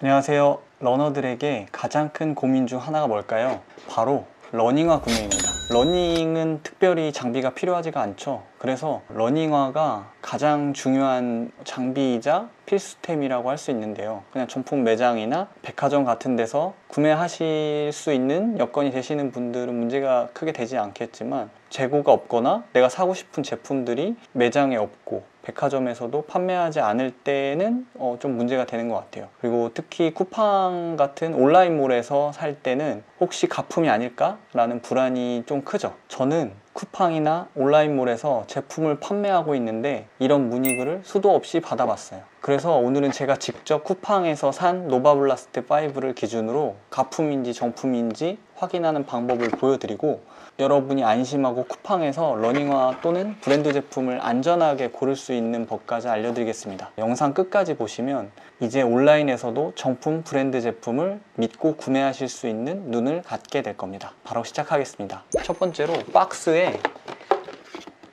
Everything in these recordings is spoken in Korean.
안녕하세요. 러너들에게 가장 큰 고민 중 하나가 뭘까요? 바로 러닝화 구매입니다. 러닝은 특별히 장비가 필요하지가 않죠. 그래서 러닝화가 가장 중요한 장비이자 필수템이라고 할 수 있는데요. 그냥 정품 매장이나 백화점 같은 데서 구매하실 수 있는 여건이 되시는 분들은 문제가 크게 되지 않겠지만, 재고가 없거나 내가 사고 싶은 제품들이 매장에 없고 백화점에서도 판매하지 않을 때는 좀 문제가 되는 것 같아요. 그리고 특히 쿠팡 같은 온라인몰에서 살 때는 혹시 가품이 아닐까? 라는 불안이 좀 크죠. 저는 쿠팡이나 온라인몰에서 제품을 판매하고 있는데 이런 문의글을 수도 없이 받아봤어요. 그래서 오늘은 제가 직접 쿠팡에서 산 노바블라스트 5를 기준으로 가품인지 정품인지 확인하는 방법을 보여드리고, 여러분이 안심하고 쿠팡에서 러닝화 또는 브랜드 제품을 안전하게 고를 수 있는 법까지 알려드리겠습니다. 영상 끝까지 보시면 이제 온라인에서도 정품 브랜드 제품을 믿고 구매하실 수 있는 눈을 갖게 될 겁니다. 바로 시작하겠습니다. 첫 번째로 박스에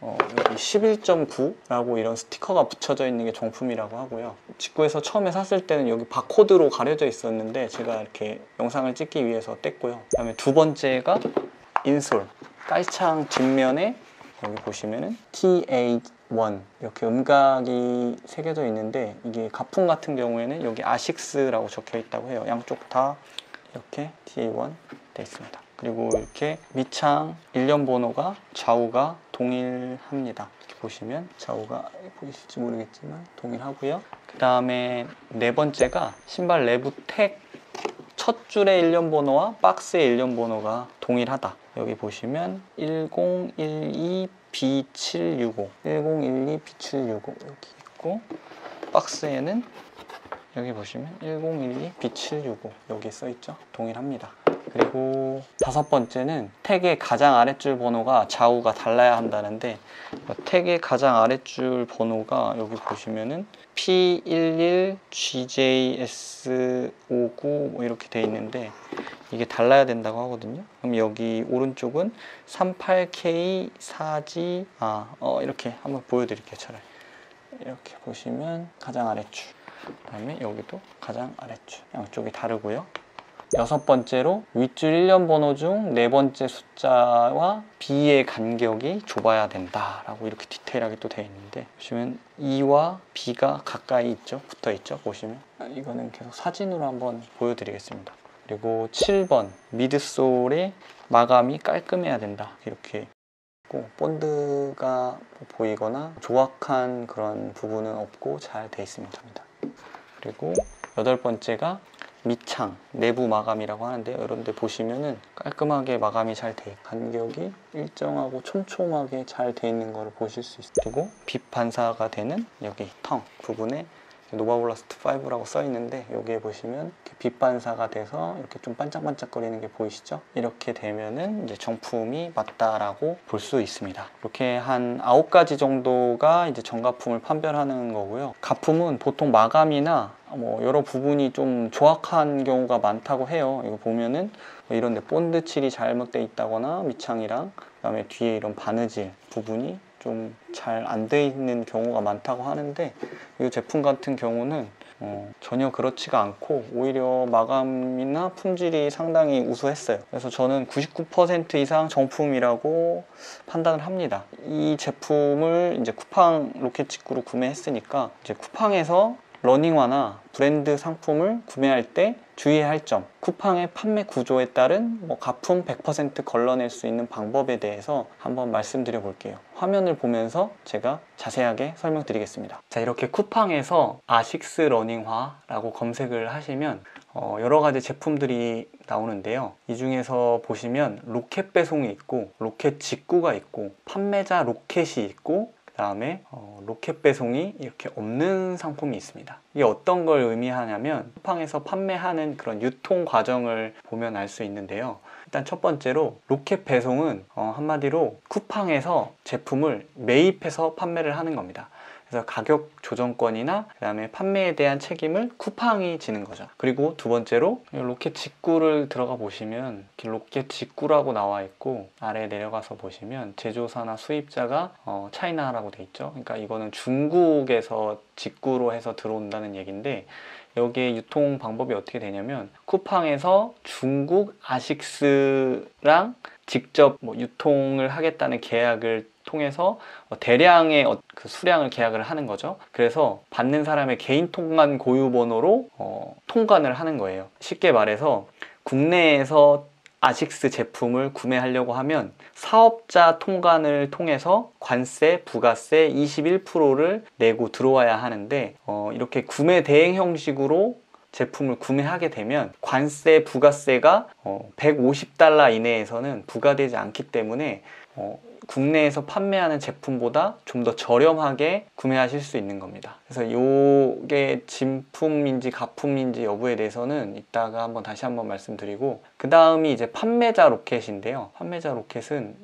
여기 11.9라고 이런 스티커가 붙여져 있는 게 정품이라고 하고요. 직구에서 처음에 샀을 때는 여기 바코드로 가려져 있었는데 제가 이렇게 영상을 찍기 위해서 뗐고요. 그 다음에 두 번째가 인솔, 가이창 뒷면에 여기 보시면은 TA1 이렇게 음각이 새겨져 있는데, 이게 가품 같은 경우에는 여기 아식스라고 적혀 있다고 해요. 양쪽 다 이렇게 TA1 되어 있습니다. 그리고 이렇게 밑창 일련 번호가 좌우가 동일합니다. 이렇게 보시면 좌우가 보이실지 모르겠지만 동일하고요. 그 다음에 네 번째가 신발 내부 택 첫 줄의 일련 번호와 박스의 일련 번호가 동일하다. 여기 보시면 1012B765 1012B765 여기 있고, 박스에는 여기 보시면 1012B765 여기 써있죠. 동일합니다. 그리고 다섯 번째는 택의 가장 아랫줄 번호가 좌우가 달라야 한다는데, 택의 가장 아랫줄 번호가 여기 보시면은 P11GJS59 뭐 이렇게 돼 있는데 이게 달라야 된다고 하거든요. 그럼 여기 오른쪽은 38K4G 이렇게 한번 보여드릴게요. 차라리 이렇게 보시면 가장 아랫줄, 그 다음에 여기도 가장 아랫줄, 양쪽이 다르고요. 여섯 번째로 윗줄 일련 번호 중 네 번째 숫자와 B의 간격이 좁아야 된다라고 이렇게 디테일하게 또 되어 있는데, 보시면 E와 B가 가까이 있죠, 붙어 있죠. 보시면 이거는 계속 사진으로 한번 보여드리겠습니다. 그리고 7번 미드솔의 마감이 깔끔해야 된다, 이렇게 있고, 본드가 보이거나 조악한 그런 부분은 없고 잘 되어 있습니다. 그리고 여덟 번째가 밑창 내부 마감이라고 하는데, 여러분들 보시면은 깔끔하게 마감이 잘 돼, 간격이 일정하고 촘촘하게 잘 돼 있는 것을 보실 수 있어요. 그리고 빛 반사가 되는 여기 텅 부분에 노바블라스트 5라고 써 있는데, 여기에 보시면 빛 반사가 돼서 이렇게 좀 반짝반짝거리는 게 보이시죠? 이렇게 되면은 이제 정품이 맞다라고 볼 수 있습니다. 이렇게 한 9가지 정도가 이제 정가품을 판별하는 거고요. 가품은 보통 마감이나 여러 부분이 좀 조악한 경우가 많다고 해요. 이거 보면은 이런 데 본드 칠이 잘못되어 있다거나 밑창이랑, 그 다음에 뒤에 이런 바느질 부분이 좀 잘 안 돼 있는 경우가 많다고 하는데, 이 제품 같은 경우는 전혀 그렇지가 않고 오히려 마감이나 품질이 상당히 우수했어요. 그래서 저는 99% 이상 정품이라고 판단을 합니다. 이 제품을 이제 쿠팡 로켓 직구로 구매했으니까, 이제 쿠팡에서 러닝화나 브랜드 상품을 구매할 때 주의해야 할 점, 쿠팡의 판매 구조에 따른 가품 100% 걸러낼 수 있는 방법에 대해서 한번 말씀드려 볼게요. 화면을 보면서 제가 자세하게 설명드리겠습니다. 자, 이렇게 쿠팡에서 아식스 러닝화라고 검색을 하시면 여러 가지 제품들이 나오는데요. 이 중에서 보시면 로켓 배송이 있고, 로켓 직구가 있고, 판매자 로켓이 있고, 그 다음에 로켓 배송이 이렇게 없는 상품이 있습니다. 이게 어떤 걸 의미하냐면, 쿠팡에서 판매하는 그런 유통 과정을 보면 알 수 있는데요. 일단 첫 번째로 로켓 배송은 한마디로 쿠팡에서 제품을 매입해서 판매를 하는 겁니다. 그래서 가격 조정권이나 그 다음에 판매에 대한 책임을 쿠팡이 지는 거죠. 그리고 두 번째로 로켓 직구를 들어가 보시면 이렇게 로켓 직구라고 나와 있고, 아래 내려가서 보시면 제조사나 수입자가 차이나라고 돼 있죠. 그러니까 이거는 중국에서 직구로 해서 들어온다는 얘기인데, 여기에 유통 방법이 어떻게 되냐면 쿠팡에서 중국 아식스랑 직접 유통을 하겠다는 계약을 통해서 대량의 그 수량을 계약을 하는 거죠. 그래서 받는 사람의 개인 통관 고유 번호로 통관을 하는 거예요. 쉽게 말해서 국내에서 아식스 제품을 구매하려고 하면 사업자 통관을 통해서 관세, 부가세 21%를 내고 들어와야 하는데 이렇게 구매 대행 형식으로 제품을 구매하게 되면 관세, 부가세가 150달러 이내에서는 부과되지 않기 때문에 국내에서 판매하는 제품보다 좀 더 저렴하게 구매하실 수 있는 겁니다. 그래서 이게 진품인지 가품인지 여부에 대해서는 이따가 다시 한번 말씀드리고, 그 다음이 이제 판매자 로켓인데요. 판매자 로켓은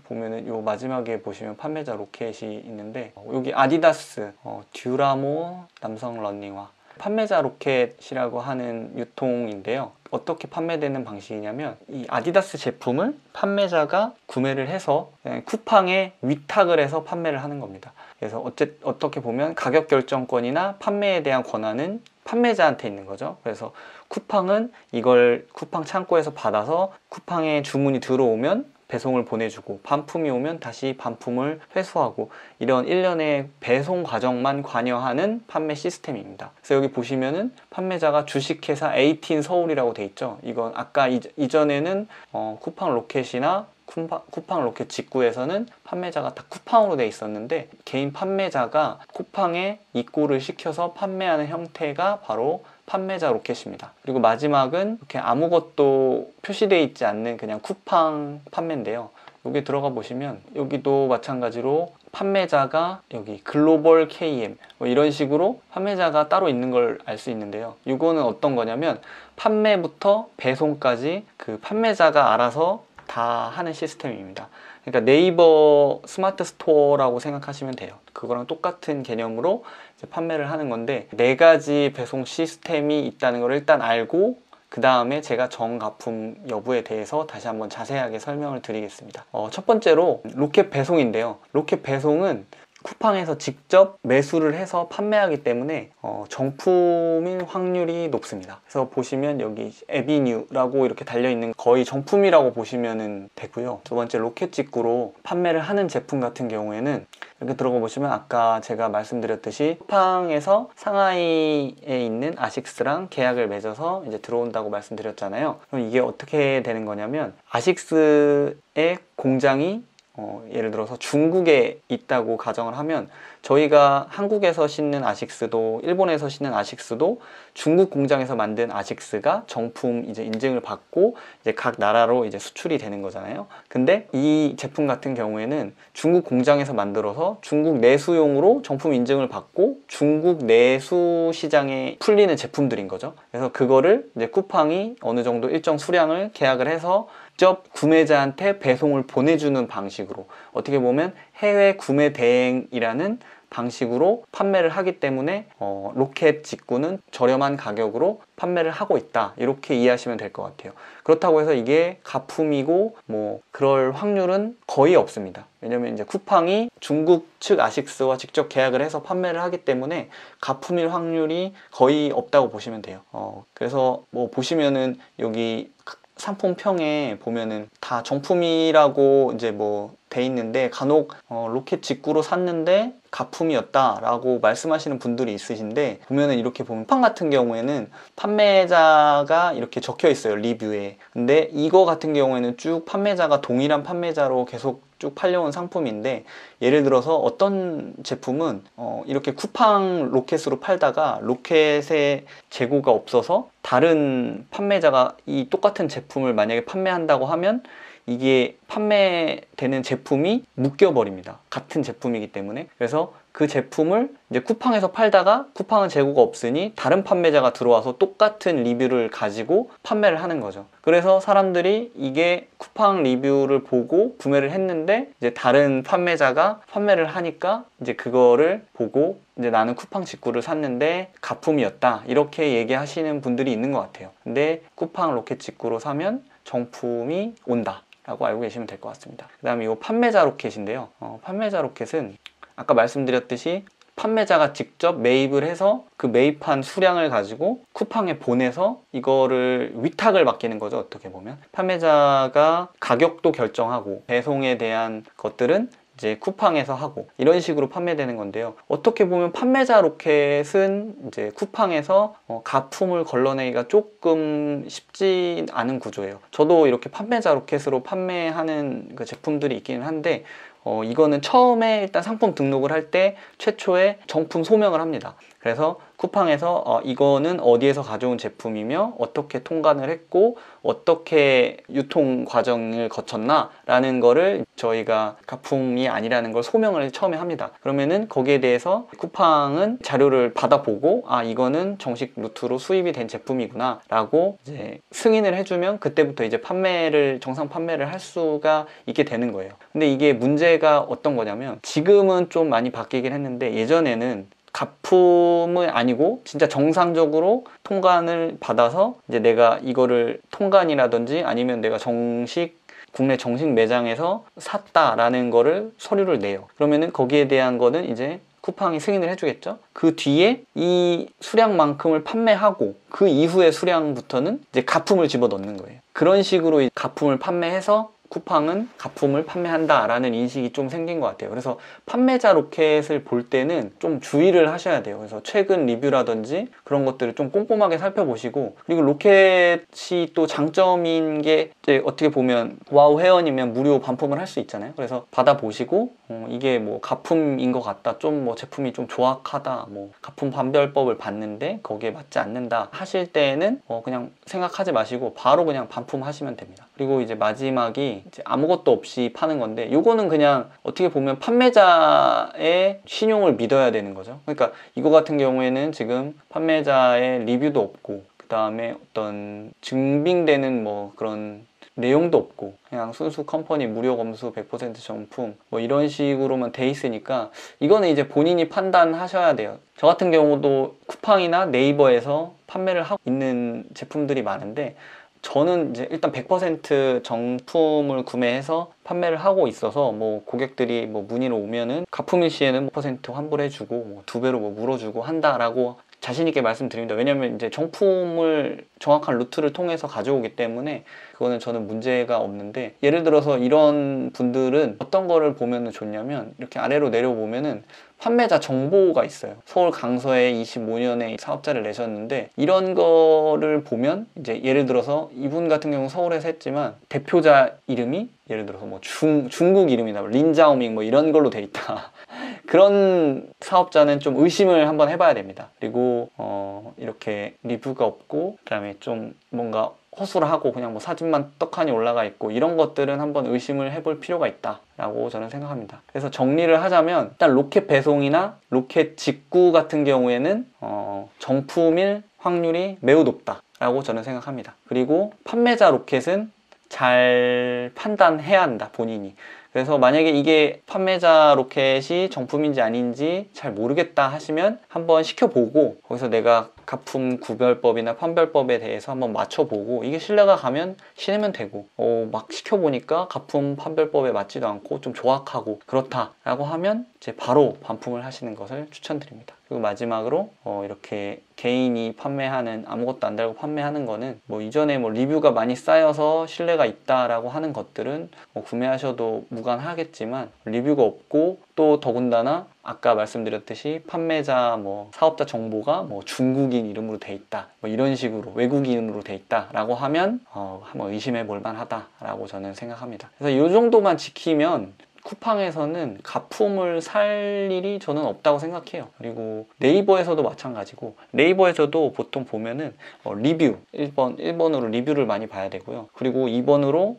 보면은 요 마지막에 보시면 판매자 로켓이 있는데 여기 아디다스, 듀라모 남성 러닝화 판매자 로켓이라고 하는 유통인데요. 어떻게 판매되는 방식이냐면 이 아디다스 제품을 판매자가 구매를 해서 쿠팡에 위탁을 해서 판매를 하는 겁니다. 그래서 어떻게 보면 가격 결정권이나 판매에 대한 권한은 판매자한테 있는 거죠. 그래서 쿠팡은 이걸 쿠팡 창고에서 받아서 쿠팡에 주문이 들어오면 배송을 보내주고 반품이 오면 다시 반품을 회수하고 이런 일련의 배송 과정만 관여하는 판매 시스템입니다. 그래서 여기 보시면은 판매자가 주식회사 에이틴 서울이라고 돼 있죠. 이건 아까 이전에는 쿠팡 로켓이나 쿠팡 로켓 직구에서는 판매자가 다 쿠팡으로 돼 있었는데 개인 판매자가 쿠팡에 입고를 시켜서 판매하는 형태가 바로 판매자 로켓입니다. 그리고 마지막은 이렇게 아무것도 표시되어 있지 않는 그냥 쿠팡 판매인데요. 여기 들어가 보시면 여기도 마찬가지로 판매자가 여기 글로벌 KM 이런 식으로 판매자가 따로 있는 걸 알 수 있는데요. 이거는 어떤 거냐면 판매부터 배송까지 그 판매자가 알아서 다 하는 시스템입니다. 그러니까 네이버 스마트 스토어라고 생각하시면 돼요. 그거랑 똑같은 개념으로 이제 판매를 하는 건데 4가지 배송 시스템이 있다는 걸 일단 알고 그 다음에 제가 정가품 여부에 대해서 다시 한번 자세하게 설명을 드리겠습니다. 첫 번째로 로켓 배송인데요. 로켓 배송은 쿠팡에서 직접 매수를 해서 판매하기 때문에 정품일 확률이 높습니다. 그래서 보시면 여기 에비뉴라고 이렇게 달려있는 거의 정품이라고 보시면 되고요. 두 번째 로켓 직구로 판매를 하는 제품 같은 경우에는 이렇게 들어가 보시면 아까 제가 말씀드렸듯이 쿠팡에서 상하이에 있는 아식스랑 계약을 맺어서 이제 들어온다고 말씀드렸잖아요. 그럼 이게 어떻게 되는 거냐면 아식스의 공장이 예를 들어서 중국에 있다고 가정을 하면 저희가 한국에서 신는 아식스도 일본에서 신는 아식스도 중국 공장에서 만든 아식스가 정품 이제 인증을 받고 이제 각 나라로 이제 수출이 되는 거잖아요. 근데 이 제품 같은 경우에는 중국 공장에서 만들어서 중국 내수용으로 정품 인증을 받고 중국 내수 시장에 풀리는 제품들인 거죠. 그래서 그거를 이제 쿠팡이 어느 정도 일정 수량을 계약을 해서 직접 구매자한테 배송을 보내주는 방식으로 어떻게 보면 해외 구매 대행이라는 방식으로 판매를 하기 때문에 로켓 직구는 저렴한 가격으로 판매를 하고 있다 이렇게 이해하시면 될 것 같아요. 그렇다고 해서 이게 가품이고 그럴 확률은 거의 없습니다. 왜냐면 이제 쿠팡이 중국 측 아식스와 직접 계약을 해서 판매를 하기 때문에 가품일 확률이 거의 없다고 보시면 돼요. 그래서 보시면은 여기 상품평에 보면은 다 정품이라고 이제 돼 있는데 간혹 로켓 직구로 샀는데 가품이었다 라고 말씀하시는 분들이 있으신데 보면은 이렇게 보면 쿠팡 같은 경우에는 판매자가 이렇게 적혀 있어요, 리뷰에. 근데 이거 같은 경우에는 쭉 판매자가 동일한 판매자로 계속 쭉 팔려온 상품인데 예를 들어서 어떤 제품은 이렇게 쿠팡 로켓으로 팔다가 로켓에 재고가 없어서 다른 판매자가 이 똑같은 제품을 만약에 판매한다고 하면 이게 판매되는 제품이 묶여버립니다. 같은 제품이기 때문에. 그래서 그 제품을 이제 쿠팡에서 팔다가 쿠팡은 재고가 없으니 다른 판매자가 들어와서 똑같은 리뷰를 가지고 판매를 하는 거죠. 그래서 사람들이 이게 쿠팡 리뷰를 보고 구매를 했는데 이제 다른 판매자가 판매를 하니까 이제 그거를 보고 이제 나는 쿠팡 직구를 샀는데 가품이었다 이렇게 얘기하시는 분들이 있는 것 같아요. 근데 쿠팡 로켓 직구로 사면 정품이 온다 라고 알고 계시면 될 것 같습니다. 그 다음에 이 판매자 로켓인데요. 판매자 로켓은 아까 말씀드렸듯이 판매자가 직접 매입을 해서 그 매입한 수량을 가지고 쿠팡에 보내서 이거를 위탁을 맡기는 거죠. 어떻게 보면 판매자가 가격도 결정하고 배송에 대한 것들은 이제 쿠팡에서 하고 이런 식으로 판매되는 건데요. 어떻게 보면 판매자 로켓은 이제 쿠팡에서 가품을 걸러내기가 조금 쉽지 않은 구조예요. 저도 이렇게 판매자 로켓으로 판매하는 그 제품들이 있기는 한데 이거는 처음에 일단 상품 등록을 할 때 최초에 정품 소명을 합니다. 그래서 쿠팡에서 이거는 어디에서 가져온 제품이며 어떻게 통관을 했고 어떻게 유통 과정을 거쳤나 라는 거를 저희가 가품이 아니라는 걸 소명을 처음에 합니다. 그러면은 거기에 대해서 쿠팡은 자료를 받아보고 이거는 정식 루트로 수입이 된 제품이구나 라고 이제 승인을 해주면 그때부터 이제 정상 판매를 할 수가 있게 되는 거예요. 근데 이게 문제가 어떤 거냐면 지금은 좀 많이 바뀌긴 했는데 예전에는 가품은 아니고 진짜 정상적으로 통관을 받아서 이제 내가 이거를 통관이라든지 아니면 내가 국내 정식 매장에서 샀다라는 거를 서류를 내요. 그러면은 거기에 대한 거는 이제 쿠팡이 승인을 해주겠죠. 그 뒤에 이 수량만큼을 판매하고 그 이후의 수량부터는 이제 가품을 집어 넣는 거예요. 그런 식으로 가품을 판매해서 쿠팡은 가품을 판매한다라는 인식이 좀 생긴 것 같아요. 그래서 판매자 로켓을 볼 때는 좀 주의를 하셔야 돼요. 그래서 최근 리뷰라든지 그런 것들을 좀 꼼꼼하게 살펴보시고, 그리고 로켓이 또 장점인 게 이제 어떻게 보면 와우 회원이면 무료 반품을 할 수 있잖아요. 그래서 받아보시고 이게 뭐 가품인 것 같다, 좀 뭐 제품이 좀 조악하다, 뭐 가품 판별법을 봤는데 거기에 맞지 않는다 하실 때에는 그냥 생각하지 마시고 바로 그냥 반품하시면 됩니다. 그리고 이제 마지막이 이제 아무것도 없이 파는 건데, 요거는 그냥 어떻게 보면 판매자의 신용을 믿어야 되는 거죠. 그러니까 이거 같은 경우에는 지금 판매자의 리뷰도 없고 그 다음에 어떤 증빙되는 뭐 그런 내용도 없고 그냥 순수 컴퍼니 무료 검수 100% 정품 뭐 이런 식으로만 돼 있으니까 이거는 이제 본인이 판단하셔야 돼요. 저 같은 경우도 쿠팡이나 네이버에서 판매를 하고 있는 제품들이 많은데, 저는 이제 일단 100% 정품을 구매해서 판매를 하고 있어서 뭐 고객들이 뭐 문의를 오면은 가품일 시에는 100% 환불해주고 뭐 2배로 뭐 물어주고 한다라고 자신있게 말씀드립니다. 왜냐면 이제 정품을 정확한 루트를 통해서 가져오기 때문에 그거는 저는 문제가 없는데, 예를 들어서 이런 분들은 어떤 거를 보면 좋냐면 이렇게 아래로 내려보면은 판매자 정보가 있어요. 서울 강서에 25년에 사업자를 내셨는데, 이런 거를 보면 이제 예를 들어서 이분 같은 경우 서울에서 했지만 대표자 이름이 예를 들어서 뭐 중국 이름이나 린자오밍 뭐 이런 걸로 돼 있다. 그런 사업자는 좀 의심을 한번 해봐야 됩니다. 그리고 이렇게 리뷰가 없고 그다음에 좀 뭔가 허술하고 그냥 뭐 사진만 떡하니 올라가 있고 이런 것들은 한번 의심을 해볼 필요가 있다 라고 저는 생각합니다. 그래서 정리를 하자면 일단 로켓 배송이나 로켓 직구 같은 경우에는 정품일 확률이 매우 높다 라고 저는 생각합니다. 그리고 판매자 로켓은 잘 판단해야 한다, 본인이. 그래서 만약에 이게 판매자 로켓이 정품인지 아닌지 잘 모르겠다 하시면 한번 시켜보고 거기서 내가 가품 구별법이나 판별법에 대해서 한번 맞춰보고 이게 신뢰가 가면 신으면 되고, 막 시켜보니까 가품 판별법에 맞지도 않고 좀 조악하고 그렇다 라고 하면 이제 바로 반품을 하시는 것을 추천드립니다. 그리고 마지막으로 이렇게 개인이 판매하는, 아무것도 안 달고 판매하는 거는 뭐 이전에 뭐 리뷰가 많이 쌓여서 신뢰가 있다라고 하는 것들은 구매하셔도 무관하겠지만, 리뷰가 없고 또 더군다나 아까 말씀드렸듯이 판매자 뭐 사업자 정보가 뭐 중국인 이름으로 돼 있다, 뭐 이런 식으로 외국인으로 돼 있다 라고 하면 한번 의심해 볼 만하다 라고 저는 생각합니다. 그래서 이 정도만 지키면 쿠팡에서는 가품을 살 일이 저는 없다고 생각해요. 그리고 네이버에서도 마찬가지고, 네이버에서도 보통 보면은 리뷰 1번으로 리뷰를 많이 봐야 되고요. 그리고 2번으로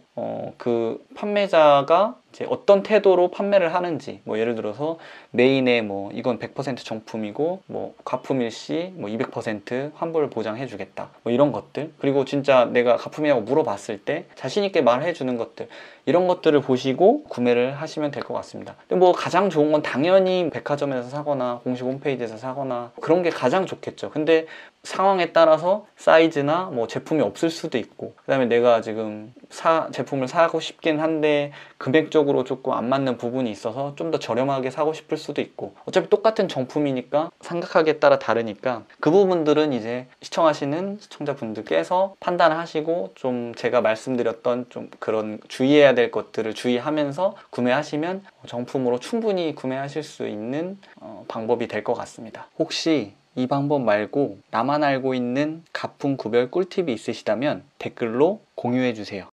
그 판매자가 이제 어떤 태도로 판매를 하는지, 뭐 예를 들어서 메인에 뭐 이건 100% 정품이고 뭐 가품일 시 뭐 200% 환불 보장해 주겠다, 뭐 이런 것들, 그리고 진짜 내가 가품이라고 물어봤을 때 자신 있게 말해 주는 것들, 이런 것들을 보시고 구매를 하시면 될 것 같습니다. 근데 뭐 가장 좋은 건 당연히 백화점에서 사거나 공식 홈페이지에서 사거나 그런 게 가장 좋겠죠. 근데 상황에 따라서 사이즈나 뭐 제품이 없을 수도 있고, 그 다음에 내가 지금 제품을 사고 싶긴 한데 금액적으로 조금 안 맞는 부분이 있어서 좀 더 저렴하게 사고 싶을 수도 있고, 어차피 똑같은 정품이니까 생각하기에 따라 다르니까 그 부분들은 이제 시청하시는 시청자분들께서 판단을 하시고, 좀 제가 말씀드렸던 좀 그런 주의해야 될 것들을 주의하면서 구매하시면 정품으로 충분히 구매하실 수 있는 방법이 될 것 같습니다. 혹시 이 방법 말고 나만 알고 있는 가품 구별 꿀팁이 있으시다면 댓글로 공유해 주세요.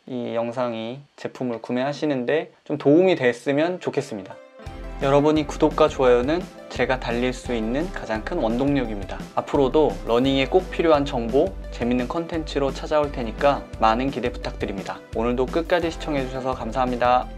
이 영상이 제품을 구매하시는데 좀 도움이 됐으면 좋겠습니다. 여러분이 구독과 좋아요는 제가 달릴 수 있는 가장 큰 원동력입니다. 앞으로도 러닝에 꼭 필요한 정보, 재밌는 컨텐츠로 찾아올 테니까 많은 기대 부탁드립니다. 오늘도 끝까지 시청해 주셔서 감사합니다.